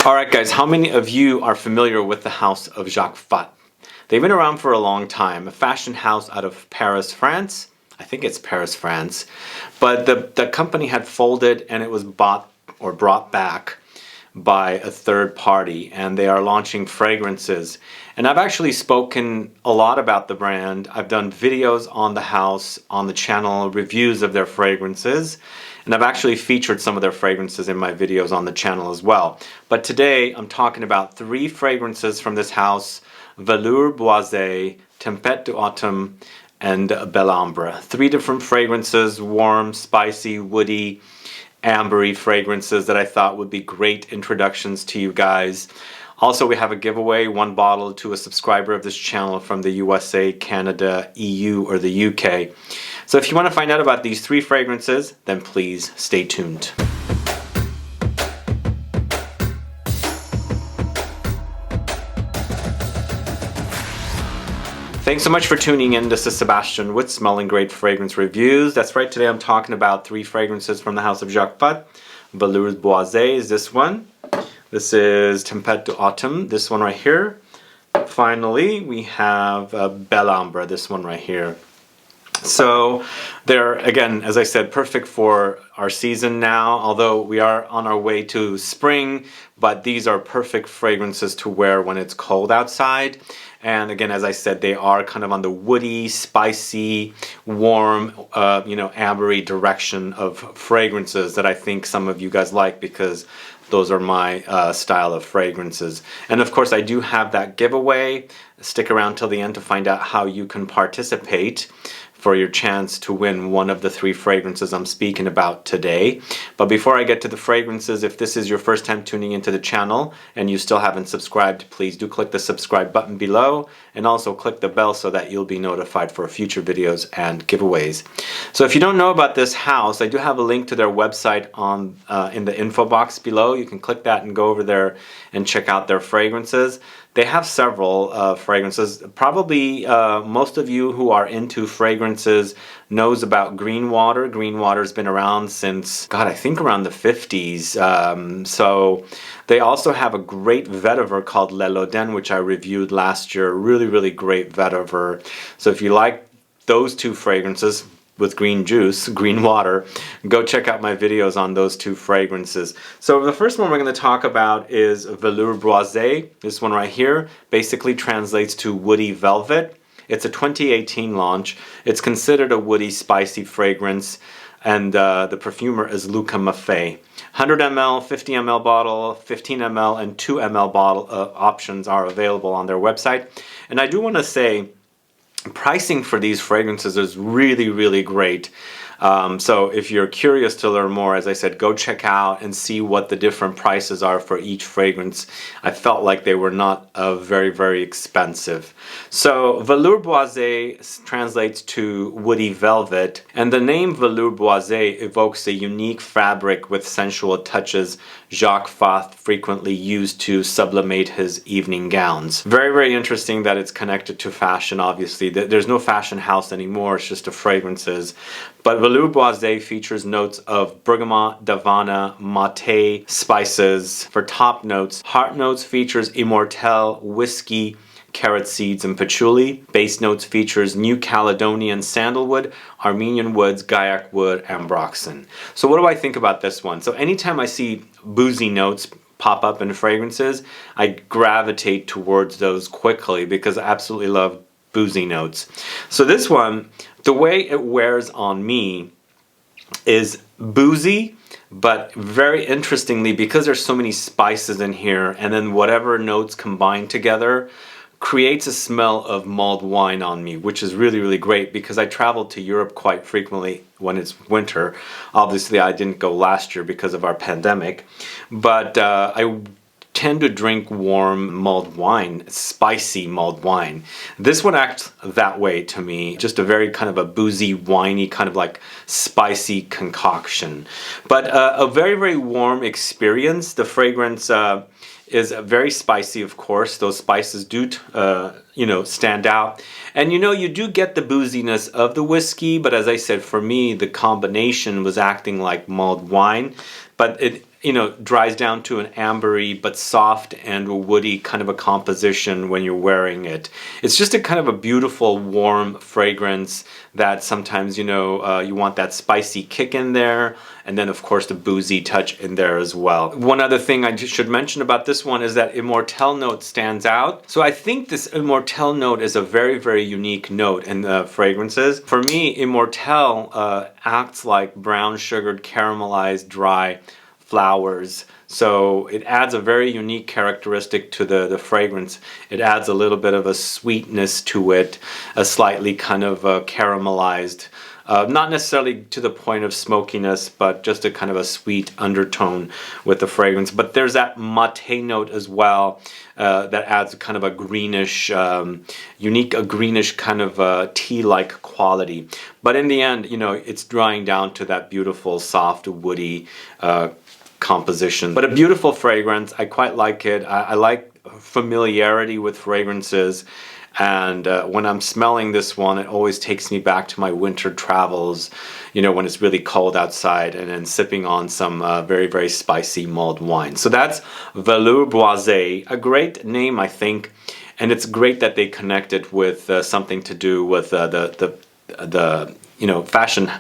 Alright guys, how many of you are familiar with the house of Jacques Fath? They've been around for a long time, a fashion house out of Paris, France. I think it's Paris, France. But the company had folded and it was bought or brought back by a third party, and they are launching fragrances. And I've actually spoken a lot about the brand. I've done videos on the house, on the channel, reviews of their fragrances. And I've actually featured some of their fragrances in my videos on the channel as well. But today I'm talking about 3 fragrances from this house: Velours Boise, Tempete d'Automne, and Bel Ambre. 3 different fragrances, warm, spicy, woody, ambery fragrances that I thought would be great introductions to you guys. Also, we have a giveaway, 1 bottle to a subscriber of this channel from the USA, Canada, EU, or the UK. So if you want to find out about these 3 fragrances, then please stay tuned. Thanks so much for tuning in. This is Sebastian with Smelling Great Fragrance Reviews. That's right, today I'm talking about 3 fragrances from the house of Jacques Fath. Velours Boise is this one. This is Tempete d'Automne, this one right here. Finally, we have Bel Ambre, this one right here. So they're, again, as I said, perfect for our season now, although we are on our way to spring, but these are perfect fragrances to wear when it's cold outside. And again, as I said, they are kind of on the woody, spicy, warm, ambery direction of fragrances that I think some of you guys like, because those are my style of fragrances. And of course, I do have that giveaway. Stick around till the end to find out how you can participate for your chance to win one of the 3 fragrances I'm speaking about today. But before I get to the fragrances, if this is your first time tuning into the channel and you still haven't subscribed, please do click the subscribe button below, and also click the bell so that you'll be notified for future videos and giveaways. So if you don't know about this house, I do have a link to their website on in the info box below. You can click that and go over there and check out their fragrances. They have several fragrances. Probably most of you who are into fragrances knows about Green Water. Green Water's been around since, God, I think around the 50s. So they also have a great vetiver called L'Eden, which I reviewed last year. Really, really great vetiver. So if you like those 2 fragrances, with green juice, green water, go check out my videos on those 2 fragrances. So the first one we're going to talk about is Velours Boise. This one right here basically translates to woody velvet. It's a 2018 launch. It's considered a woody, spicy fragrance, and the perfumer is Luca Maffei. 100 ml, 50 ml bottle, 15 ml, and 2 ml bottle options are available on their website. And I do want to say, pricing for these fragrances is really, really great. So if you're curious to learn more, as I said, go check out and see what the different prices are for each fragrance. I felt like they were not very, very expensive. So Velours Boise translates to woody velvet, and the name Velours Boise evokes a unique fabric with sensual touches Jacques Fath frequently used to sublimate his evening gowns. Very, very interesting that it's connected to fashion, obviously. There's no fashion house anymore, it's just the fragrances. But Velours Boise features notes of Bergamot, Davana, Maffei spices. For top notes, heart notes features Immortelle, Whisky, carrot seeds, and Patchouli. Base notes features New Caledonian Sandalwood, Armenian woods, Gaïac wood, Ambroxan. So what do I think about this one? So anytime I see boozy notes pop up in fragrances, I gravitate towards those quickly because I absolutely love boozy notes. So this one, the way it wears on me is boozy, but very interestingly, because there's so many spices in here, and then whatever notes combine together creates a smell of mulled wine on me, which is really, really great because I travel to Europe quite frequently when it's winter. Obviously, I didn't go last year because of our pandemic, but I tend to drink warm mulled wine, spicy mulled wine. This one acts that way to me, just a very kind of a boozy, winey, kind of like spicy concoction. But a very, very warm experience. The fragrance is very spicy, of course. Those spices do, stand out. And you do get the booziness of the whiskey, but as I said, for me, the combination was acting like mulled wine. But dries down to an ambery but soft and woody kind of a composition when you're wearing it. It's just a kind of a beautiful warm fragrance that sometimes you want that spicy kick in there, and then of course the boozy touch in there as well. One other thing I just should mention about this one is that Immortelle note stands out. So I think this Immortelle note is a very, very unique note in the fragrances. For me, Immortelle acts like brown sugared caramelized dry flowers. So it adds a very unique characteristic to the fragrance. It adds a little bit of a sweetness to it, a slightly kind of caramelized, not necessarily to the point of smokiness, but just a kind of a sweet undertone with the fragrance. But there's that mate note as well that adds kind of a greenish, a greenish kind of tea-like quality. But in the end, it's drying down to that beautiful, soft, woody composition. But a beautiful fragrance. I quite like it. I like familiarity with fragrances. And when I'm smelling this one, it always takes me back to my winter travels, when it's really cold outside, and then sipping on some very, very spicy mulled wine. So that's Velours Boise, a great name, I think. And it's great that they connect it with something to do with the fashion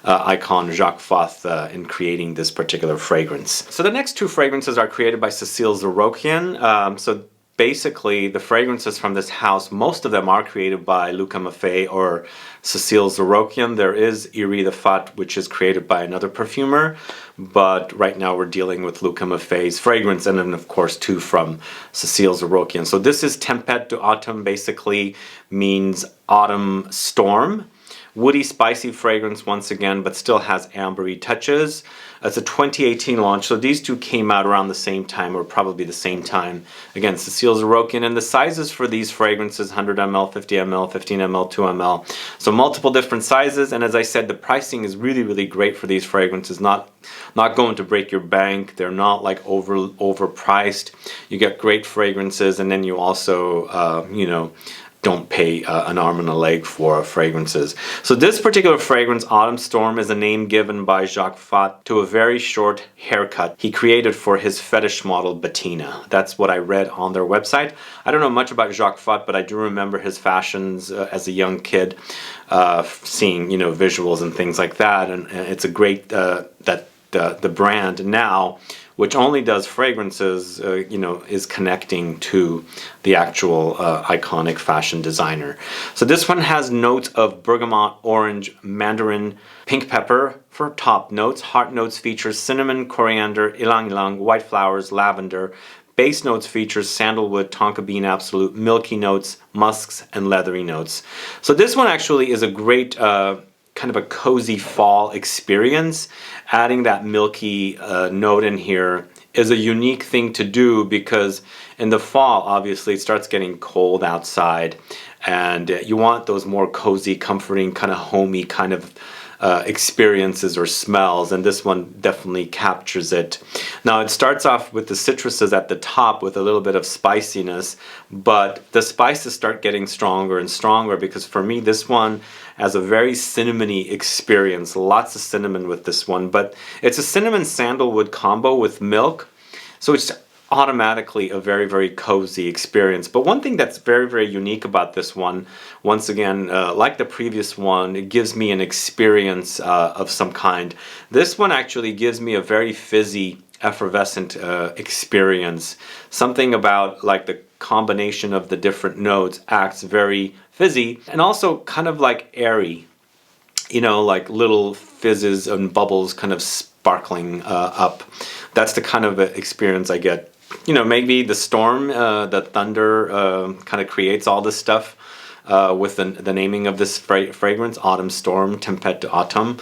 icon Jacques Fath in creating this particular fragrance. So the next two fragrances are created by Cécile Zarokian. So basically, the fragrances from this house, most of them are created by Luca Maffei or Cécile Zarokian. There is Iri the Fat, which is created by another perfumer, but right now we're dealing with Luca Maffei's fragrance, and then of course two from Cécile Zarokian. So this is Tempete d'Automne, basically means autumn storm. Woody, spicy fragrance once again, but still has ambery touches. It's a 2018 launch, so these two came out around the same time, or probably the same time. Again, Cécile Zarokian, and the sizes for these fragrances, 100 ml, 50 ml, 15 ml, 2 ml. So multiple different sizes, and as I said, the pricing is really, really great for these fragrances. Not going to break your bank. They're not like overpriced. You get great fragrances, and then you also, don't pay an arm and a leg for fragrances. So this particular fragrance, Autumn Storm, is a name given by Jacques Fath to a very short haircut he created for his fetish model Bettina. That's what I read on their website. I don't know much about Jacques Fath, but I do remember his fashions as a young kid, seeing visuals and things like that. And it's a great that the brand now, which only does fragrances, is connecting to the actual iconic fashion designer. So this one has notes of bergamot, orange, mandarin, pink pepper for top notes. Heart notes features cinnamon, coriander, ylang ylang, white flowers, lavender. Base notes features sandalwood, tonka bean absolute, milky notes, musks, and leathery notes. So this one actually is a great kind of a cozy fall experience. Adding that milky note in here is a unique thing to do, because in the fall, obviously, it starts getting cold outside, and you want those more cozy, comforting, kind of homey kind of experiences or smells, and this one definitely captures it. Now it starts off with the citruses at the top with a little bit of spiciness, but the spices start getting stronger and stronger, because for me this one has a very cinnamony experience, lots of cinnamon with this one, but it's a cinnamon sandalwood combo with milk, so it's automatically a very, very cozy experience. But one thing that's very, very unique about this one, once again, like the previous one, it gives me an experience of some kind. This one actually gives me a very fizzy, effervescent experience. Something about like the combination of the different notes acts very fizzy and also kind of like airy, like little fizzes and bubbles kind of sparkling up. That's the kind of experience I get. Maybe the storm, the thunder kind of creates all this stuff with the naming of this fragrance, Autumn Storm, Tempete d'Automne.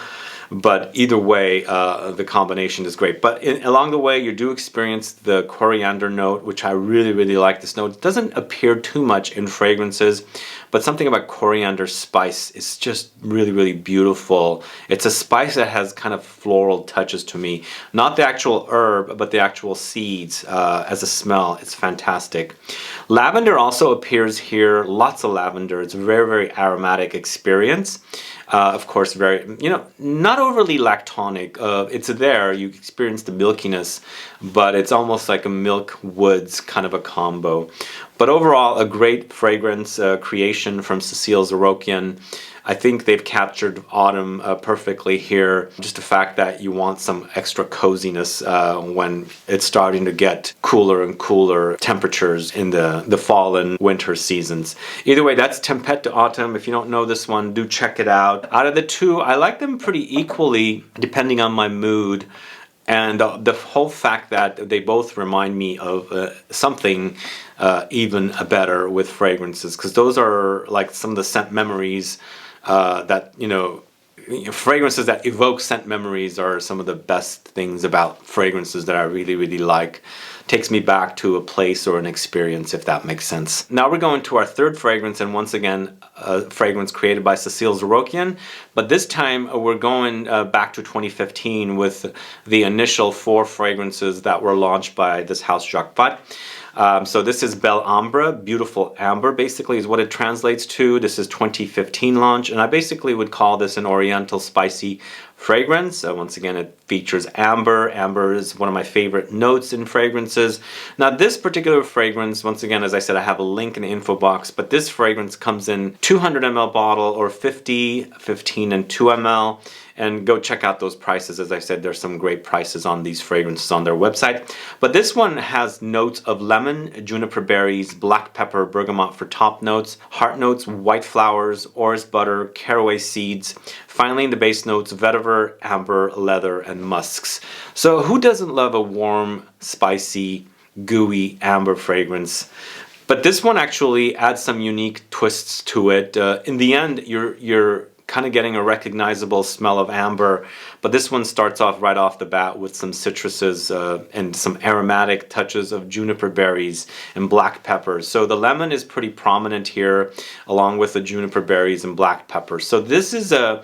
But either way, the combination is great. But along the way, you do experience the coriander note, which I really, really like this note. It doesn't appear too much in fragrances, but something about coriander spice is just really, really beautiful. It's a spice that has kind of floral touches to me. Not the actual herb, but the actual seeds as a smell. It's fantastic. Lavender also appears here. Lots of lavender. It's a very, very aromatic experience. Of course, very, not overly lactonic. It's there, you experience the milkiness, but it's almost like a milk woods kind of a combo. But overall, a great fragrance creation from Cécile Zarokian. I think they've captured autumn perfectly here. Just the fact that you want some extra coziness when it's starting to get cooler and cooler temperatures in the fall and winter seasons. Either way, that's Tempete de Autumn. If you don't know this one, do check it out. Out of the two, I like them pretty equally depending on my mood. And the whole fact that they both remind me of something even better with fragrances, because those are like some of the scent memories that, fragrances that evoke scent memories are some of the best things about fragrances that I really, really like. Takes me back to a place or an experience, if that makes sense. Now we're going to our third fragrance, and once again, a fragrance created by Cécile Zarokian. But this time we're going back to 2015 with the initial 4 fragrances that were launched by this house, Jacques Fath. So this is Bel Ambre, beautiful amber, basically is what it translates to. This is 2015 launch, and I basically would call this an oriental spicy fragrance. Once again, it features amber. Amber is one of my favorite notes in fragrances. Now this particular fragrance, once again, as I said, I have a link in the info box, but this fragrance comes in 200 ml bottle or 50, 15 and 2 ml. And go check out those prices. As I said, there's some great prices on these fragrances on their website. But this one has notes of lemon, juniper berries, black pepper, bergamot for top notes, heart notes, white flowers, orris butter, caraway seeds. Finally, in the base notes, vetiver, amber, leather, and musks. So who doesn't love a warm, spicy, gooey amber fragrance? But this one actually adds some unique twists to it. In the end, you're kind of getting a recognizable smell of amber, but this one starts off right off the bat with some citruses and some aromatic touches of juniper berries and black peppers. So the lemon is pretty prominent here, along with the juniper berries and black peppers. So this is a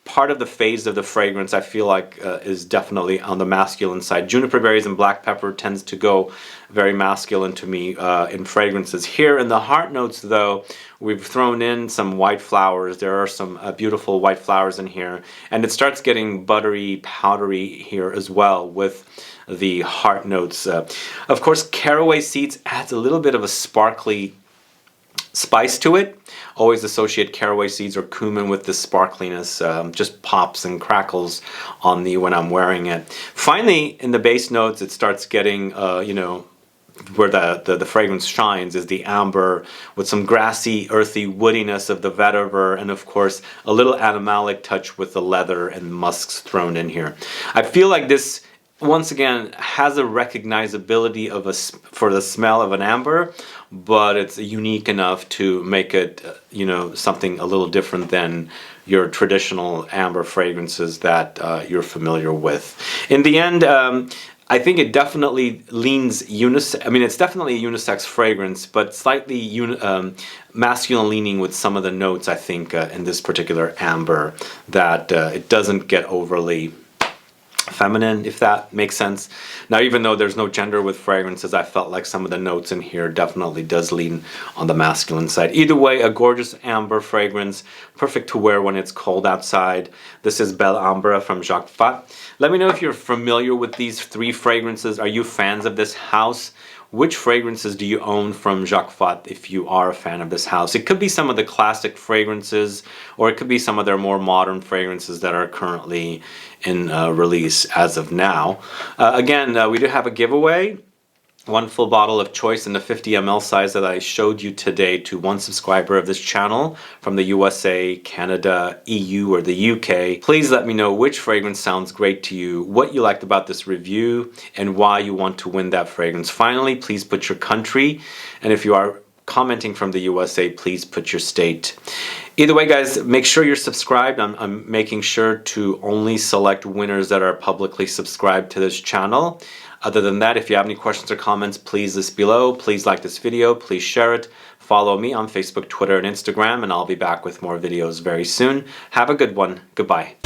part of the phase of the fragrance I feel like is definitely on the masculine side. Juniper berries and black pepper tends to go very masculine to me in fragrances. Here in the heart notes though, we've thrown in some white flowers. There are some beautiful white flowers in here, and it starts getting buttery, powdery here as well with the heart notes. Of course, caraway seeds adds a little bit of a sparkly spice to it. Always associate caraway seeds or cumin with this sparkliness. Just pops and crackles on me when I'm wearing it. Finally, in the base notes, it starts getting, where the fragrance shines is the amber with some grassy, earthy woodiness of the vetiver, and of course a little animalic touch with the leather and musks thrown in here. I feel like this, once again, has a recognizability of for the smell of an amber, but it's unique enough to make it, something a little different than your traditional amber fragrances that you're familiar with. In the end, I think it definitely leans unisex. I mean, it's definitely a unisex fragrance, but slightly masculine leaning with some of the notes, I think, in this particular amber, that it doesn't get overly feminine, if that makes sense. Now, even though there's no gender with fragrances, I felt like some of the notes in here definitely does lean on the masculine side. Either way, a gorgeous amber fragrance, perfect to wear when it's cold outside. This is Bel Ambre from Jacques Fath. Let me know if you're familiar with these 3 fragrances. Are you fans of this house? Which fragrances do you own from Jacques Fath if you are a fan of this house? It could be some of the classic fragrances, or it could be some of their more modern fragrances that are currently in release as of now. Again, we do have a giveaway. 1 full bottle of choice in the 50 ml size that I showed you today to 1 subscriber of this channel from the USA, Canada, EU, or the UK. Please let me know which fragrance sounds great to you, what you liked about this review, and why you want to win that fragrance. Finally, please put your country, and if you are commenting from the USA, please put your state. Either way, guys, make sure you're subscribed. I'm making sure to only select winners that are publicly subscribed to this channel. Other than that, if you have any questions or comments, please list below. Please like this video. Please share it. Follow me on Facebook, Twitter, and Instagram, and I'll be back with more videos very soon. Have a good one. Goodbye.